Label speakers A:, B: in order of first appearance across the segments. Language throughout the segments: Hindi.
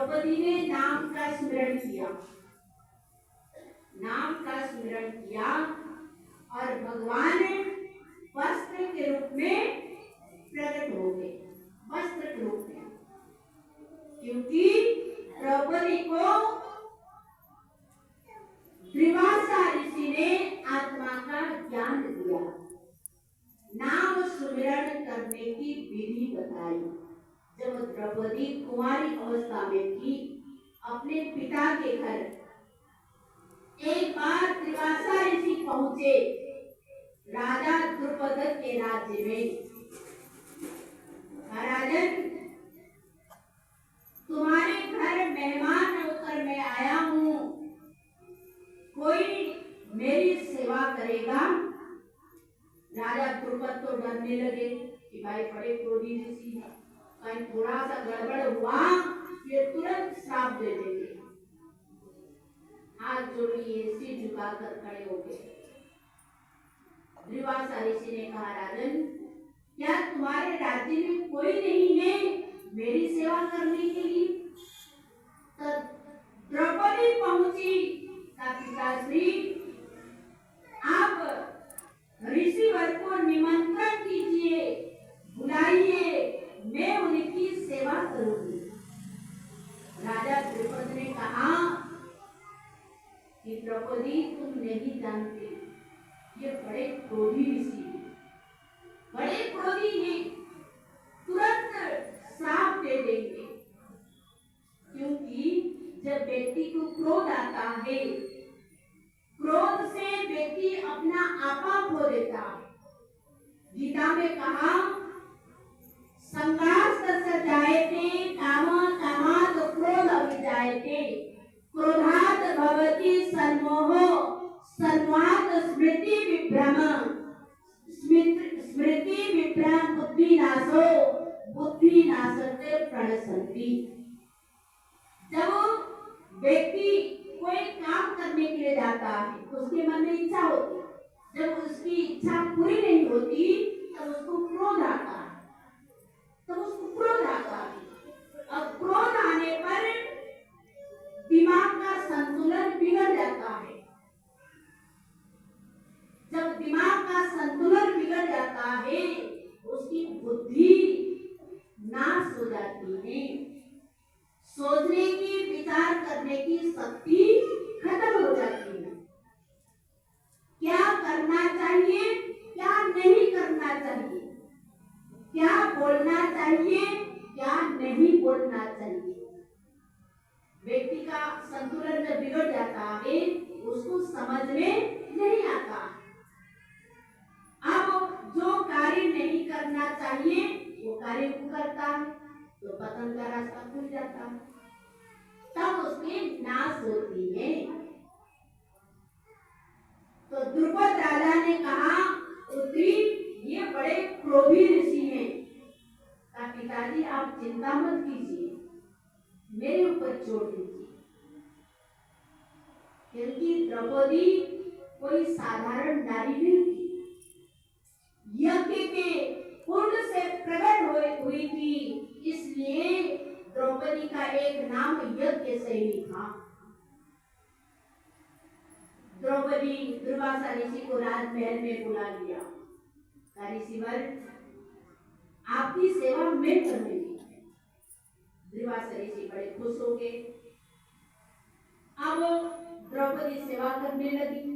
A: द्रौपदी ने नाम का स्मरण किया, नाम का स्मरण किया और भगवान वस्त्र के रूप में प्रकट हो गए, वस्त्र के रूप में। क्योंकि द्रौपदी को दुर्वासा ऋषि ने आत्मा का ज्ञान दिया, नाम सुमिरन करने की विधि बताई। जब द्रौपदी कुंवारी अवस्था में थी, अपने पिता के घर एक बार दुर्वासा ऋषि पहुंचे राजा द्रुपद के राज्य में। राजन, तुम्हारे घर मेहमान होकर मैं आया हूँ, कोई मेरी सेवा करेगा? राजा द्रुपद तो डरने लगे कि भाई बड़े क्रोधी ऋषि है, कहीं थोड़ा सा गड़बड़ हुआ ये तुरंत श्राप दे देंगे। हाथ जोड़िए, सिर झुकाकर खड़े हो गए। दुर्वासा ऋषि ने कहा, राजन, क्या तुम्हारे राज्य में कोई नहीं है मेरी सेवा करने के लिए? तब द्रौपदी पहुंची, पिताश्री आप ऋषिवर को निमंत्रण कीजिए, बुलाइए, मैं उनकी सेवा करूंगी। राजा द्रुपद ने कहा कि द्रौपदी, तुम नहीं जानते, ये बड़े क्रोधी ऋषि, बड़े क्रोधी हैं, तुरंत श्राप दे देंगे। क्योंकि जब व्यक्ति को क्रोध आता है, क्रोध से व्यक्ति अपना आपा खो देता है। गीता में कहा, संघास्तस्य जायते काम कामात् क्रोध अभिजायते, क्रोधात् भवति सम्मोहो, सम्मोहात् स्मृति विभ्रम, स्मृति विभ्रम बुद्धिनाशो, बुद्धिनाशस्य प्रणश्यन्ति। जब व्यक्ति कोई काम करने के लिए जाता है तो उसके मन में इच्छा होती है, जब उसकी इच्छा पूरी नहीं होती तब उसको क्रोध आता है, अब क्रोध आने पर दिमाग का संतुलन बिगड़ जाता है। जब दिमाग का संतुलन बिगड़ जाता है, उसकी बुद्धि नाश हो जाती है, सोचने की, विचार करने की शक्ति खत्म हो जाती है। क्या करना चाहिए, क्या नहीं करना चाहिए, क्या बोलना चाहिए, क्या नहीं बोलना चाहिए, व्यक्ति का संतुलन जब बिगड़ जाता है, उसको समझ में नहीं आता। अब जो कार्य नहीं करना चाहिए वो कार्य को करता है तो पतन का रास्ता खुल जाता है, तब उसकी नाश होती है। तो द्रुपद राजा ने कहा, पुत्री, ये बड़े क्रोधी ऋषि हैं, पिताजी आप चिंता मत कीजिए, मेरे ऊपर छोड़ दीजिए। क्योंकि द्रौपदी कोई साधारण नारी नहीं थी, यज्ञ के कुंड से प्रकट हुई थी, इसलिए द्रौपदी का एक नाम यज्ञ सैनी था। द्रौपदी दुर्वासा ऋषि को राजमहल में बुला लिया, ऋषिवर आपकी सेवा मैं करूंगी। दुर्वासा ऋषि बड़े खुश हो गए। अब द्रौपदी सेवा करने लगी।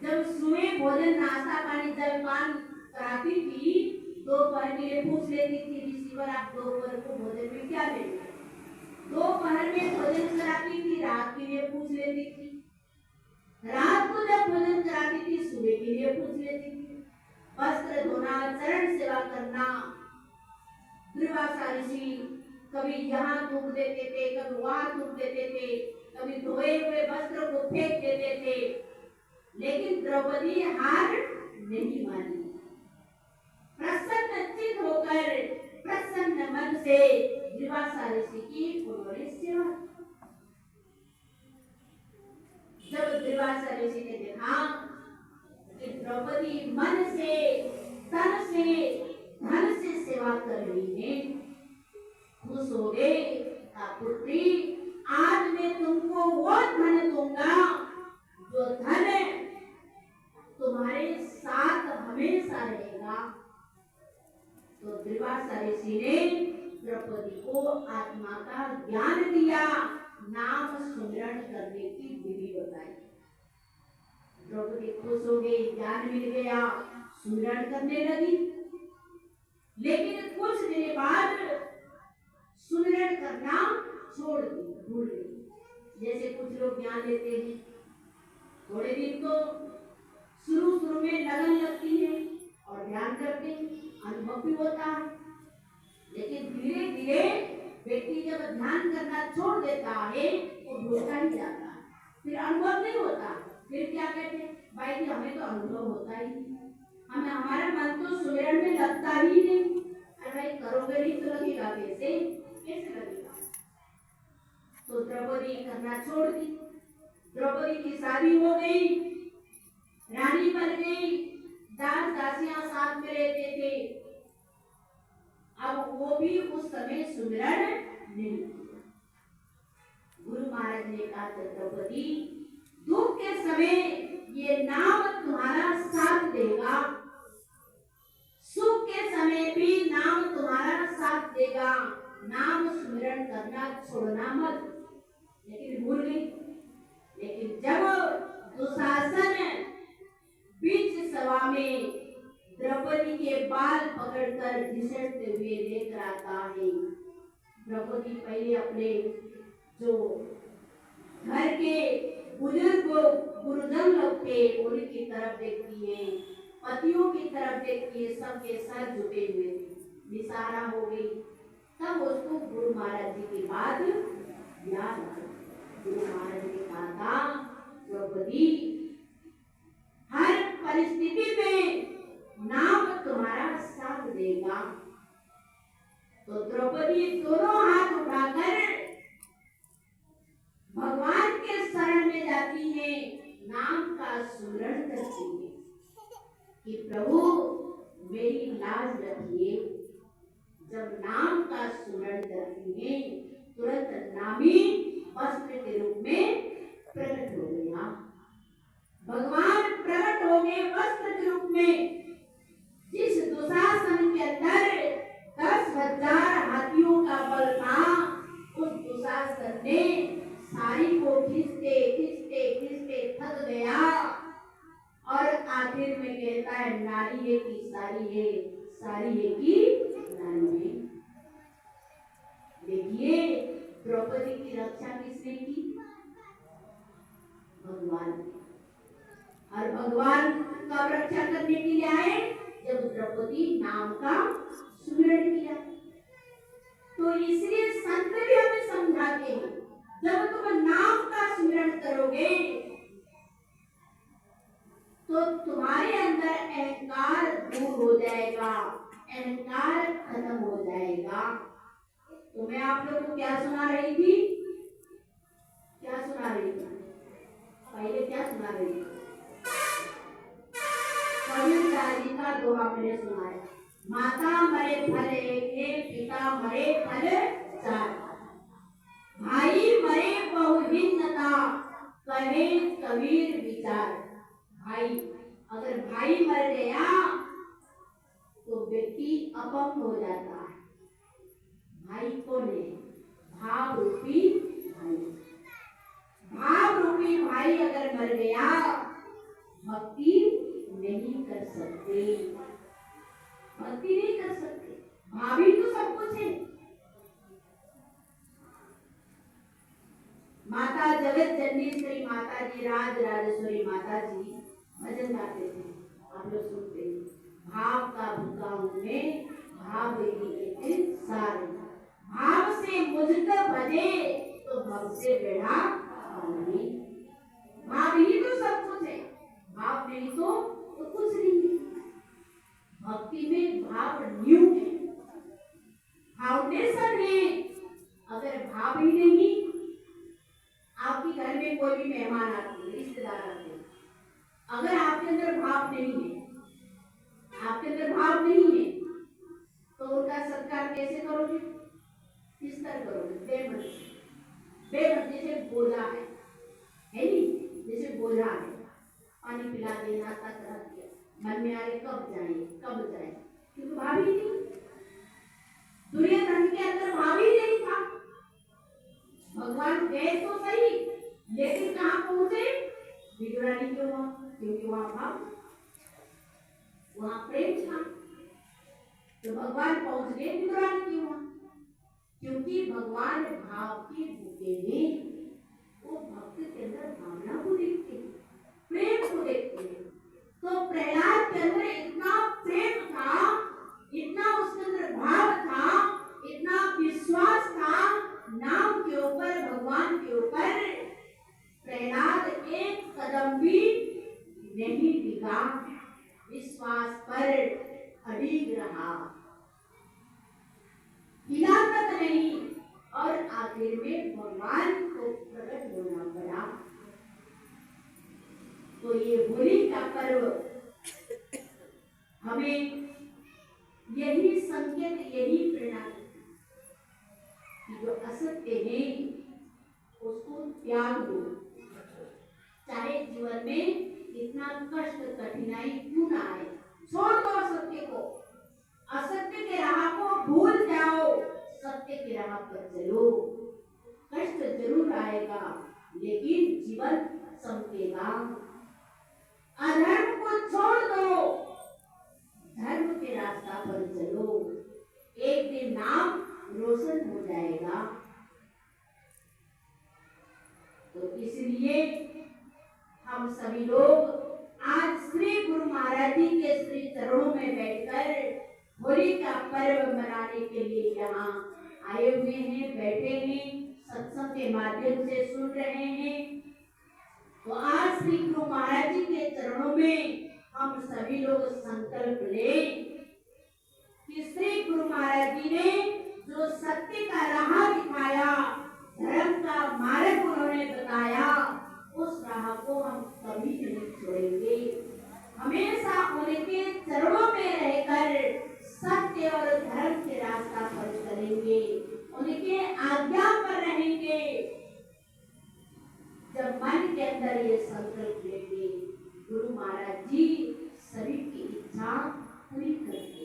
A: जब सुबह भोजन, नाश्ता पानी, जलपान कराती थी, दोपहर के लिए पूछ लेती थी, ऋषिवर आप दोपहर को भोजन में क्या लेंगे? दोपहर में भोजन कराती थी, रात के लिए पूछ लेती थी, रात को जब भोजन कराती थी, सुबह के लिए पूछ लेती थी। वस्त्र धोना, चरण सेवा करना, दुर्वासा ऋषि कभी यहाँ थूक देते थे, कभी वहां थूक देते थे, कभी धोए हुए वस्त्र को फेंक देते थे, लेकिन द्रौपदी हार नहीं मानी। प्रसन्न चित्त होकर, प्रसन्न मन से दुर्वासा ऋषि की उन्होंने सेवा। जब दुर्वासा ऋषि ने देखा कि द्रौपदी मन से, तन से, धन से सेवा कर रही है, खुश हो गए, पुत्री आज मैं तुमको वो धन दूंगा जो धन तुम्हारे साथ हमेशा रहेगा। तो दुर्वासा ऋषि ने द्रौपदी को आत्मा का ज्ञान दिया, नाम स्मरण करने की विधि बताई। द्रौपदी खुश हो गई, ज्ञान मिल गया, स्मरण करने लगी। लेकिन कुछ दिन बाद स्मरण करना छोड़ दी, भूल गई। जैसे कुछ लोग ज्ञान लेते हैं, थोड़े दिन तो शुरू में लगन लगती है और ध्यान करते हैं, अनुभव भी होता है। लेकिन धीरे धीरे व्यक्ति जब ध्यान करना छोड़ देता है वो भूलता ही जाता है, फिर अनुभव नहीं होता। फिर क्या कहते हैं, भाई जी हमें तो अनुभव होता ही नहीं, हमें हमारा मन तो सुमिरन में लगता ही नहीं। अरे भाई करोगे नहीं तो लगेगा कैसे, कैसे लगेगा। तो द्रौपदी करना छोड़ दी। द्रौपदी की शादी हो गई, रानी बन गई, दास दासियां साथ में रहते थे। अब वो भी उस समय सुमिरन नहीं किया। गुरु महाराज ने कहा द्रौपदी दुख के समय ये नाम तुम्हारा साथ देगा, सुख के समय भी नाम तुम्हारा साथ देगा, नाम स्मरण करना छोड़ना मत। लेकिन भूल गई। लेकिन जब दुशासन बीच सभा में द्रौपदी के बाल पकड़कर घिसटते हुए देख रहा है, द्रौपदी पहले अपने जो घर के बुजुर्ग गुरुजन लोग थे उनकी तरफ देखती है, पतियों की तरफ देखती है, सबके सर झुके हुए थे, निसारा हो गई। तब उसको गुरु महाराज जी की बात याद आई। गुरु महाराज ने कहा था द्रौपदी हर परिस्थिति में नाम तुम्हारा साथ देगा। तो द्रौपदी दोनों हाथ उठाकर भगवान के शरण में जाती है, नाम का स्मरण करती है कि प्रभु मेरी लाज रखिए। जब नाम का स्मरण करती है तुरंत नामी वस्त्र के रूप में प्रकट हो गया। भगवान प्रकट हो गए वस्त्र के रूप में। जिस दुशासन के अंदर 10,000 हाथियों का बल था, उस दुशासन ने साड़ी को खींचते खींचते खींचते थक गया और आखिर में कहता है नारी है कि साड़ी है, साड़ी है कि नारी है। देखिए द्रौपदी की रक्षा किसने की? भगवान। और भगवान कब रक्षा करने के लिए आए? जब द्रौपदी नाम का स्मरण किया। तो इसलिए संत भी हमें समझाते हैं जब तुम नाम का स्मरण करोगे तो तुम्हारे अंदर अहंकार दूर हो जाएगा, अहंकार खत्म हो जाएगा। तो मैं आप लोगों को क्या सुना रही थी? क्या सुना रही थी? पहले क्या सुना रही थी? कबीरदास जी का दोहा मैंने सुनाया, माता मरे फल एक, पिता मरे फल चार, भाई मरे बहुभिन्नता, कहे कबीर विचार। भाई, अगर भाई मर गया तो व्यक्ति अपंग हो जाता है। भाई कौन है? भाव रूपी भाई। भाव रूपी भाई अगर मर गया भक्ति नहीं कर सकते, भक्ति नहीं कर सकते। भाभी तो सब कुछ है। माता जगत जननी श्री माता जी, राज राजेश्वरी माता जी भजन गाते थे, आप लोग सुनते हैं। भाव का भूखा हूँ मैं, भाव ही सारे, भाव से मुझको भजे तो भव से बेड़ा पानी। भाव ही तो सब कुछ है, भाव नहीं तो कुछ नहीं है। भक्ति में भाव न्यू है, फाउंडेशन है। अगर भाव ही नहीं, आपके घर में कोई भी मेहमान आते हैं, रिश्तेदार आते हैं, अगर आपके अंदर भाव नहीं है, आपके अंदर भाव नहीं है तो उनका सत्कार कैसे करोगे? किस तरह करोगे? बेमन से। बेमन जैसे बोला है नहीं, जैसे बोला है, पानी पिला देना तक रख दिया, मन में आए कब जाए कब जाए, क्योंकि भाभी नहीं, दुर्योधन के अंदर भाभी नहीं था। भगवान गए तो सही, लेकिन कहाँ पहुंचे? विदुरानी के वहां, क्योंकि वहां भाव, वहां प्रेम था, तो भगवान पहुंच गए विदुरानी के वहां, क्योंकि भगवान भाव के भूखे में वो भक्त के अंदर भावना को देखते हैं, प्रेम को देखते हैं। तो प्रहलाद के अंदर इतना प्रेम था, इतना उसके अंदर भाव था, इतना विश्वास था नाम के ऊपर, भगवान के ऊपर, प्रहलाद एक कदम भी नहीं टिका, विश्वास पर अड़िग रहा, हिला तक नहीं, और आखिर में भगवान को प्रकट होना पड़ा। तो ये होली का पर्व हमें यही संकेत, यही प्रेरणा कि जो असत्य है उसको त्याग दो, चाहे जीवन में इतना कष्ट कठिनाई क्यों ना आए, छोड़ दो असत्य को, असत्य के राह को भूल जाओ, सत्य की राह पर चलो। कष्ट जरूर आएगा लेकिन जीवन समझेगा। अधर्म को छोड़ दो, धर्म के रास्ता पर चलो, एक दिन नाम रोशन हो जाएगा। तो इसलिए हम सभी लोग आज श्री गुरु महाराज जी के श्री चरणों में बैठकर होली का पर्व मनाने के लिए यहाँ आए हुए हैं, बैठे हैं, सत्संग के माध्यम से सुन रहे हैं। तो आज श्री गुरु महाराज जी के चरणों में हम सभी लोग संकल्प लें कि श्री गुरु महाराज जी ने जो सत्य का राह दिखाया, धर्म का मार्ग उन्होंने बताया, उस राह को हम कभी नहीं छोड़ेंगे। हमेशा उनके चरणों में रहकर सत्य और धर्म के रास्ता पर चलेंगे, उनके आज्ञा पर रहेंगे। जब मन के अंदर ये संकल्प लेंगे, गुरु महाराज जी सभी की इच्छा पूरी करेंगे।